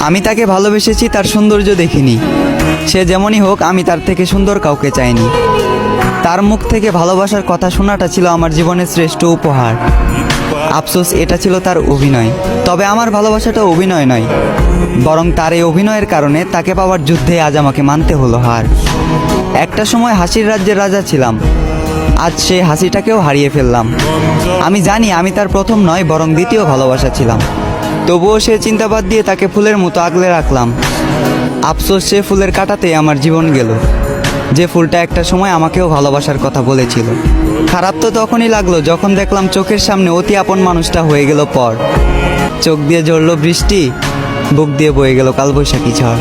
আমি তাকে ভালোবেসেছি তার সৌন্দর্য দেখিনি। সে যেমনই হোক, আমি তার থেকে সুন্দর কাউকে চাইনি। তার মুখ থেকে ভালোবাসার কথা শোনাটা ছিল আমার জীবনের শ্রেষ্ঠ উপহার। আফসোস, এটা ছিল তার অভিনয়। তবে আমার ভালোবাসাটা অভিনয় নয়, বরং তার এই অভিনয়ের কারণে তাকে পাওয়ার যুদ্ধে আজ আমাকে মানতে হলো হার। একটা সময় হাসির রাজ্যের রাজা ছিলাম, আজ সেই হাসিটাকেও হারিয়ে ফেললাম। আমি জানি আমি তার প্রথম নয়, বরং দ্বিতীয় ভালোবাসা ছিলাম। তবুও সে চিন্তাবাদ দিয়ে তাকে ফুলের মতো আগলে রাখলাম। আফসোস, সে ফুলের কাঁটাতেই আমার জীবন গেল, যে ফুলটা একটা সময় আমাকেও ভালোবাসার কথা বলেছিল। খারাপ তো তখনই লাগলো যখন দেখলাম চোখের সামনে অতি আপন মানুষটা হয়ে গেল পর। চোখ দিয়ে ঝরলো বৃষ্টি, বুক দিয়ে বয়ে গেল কালবৈশাখী ঝড়।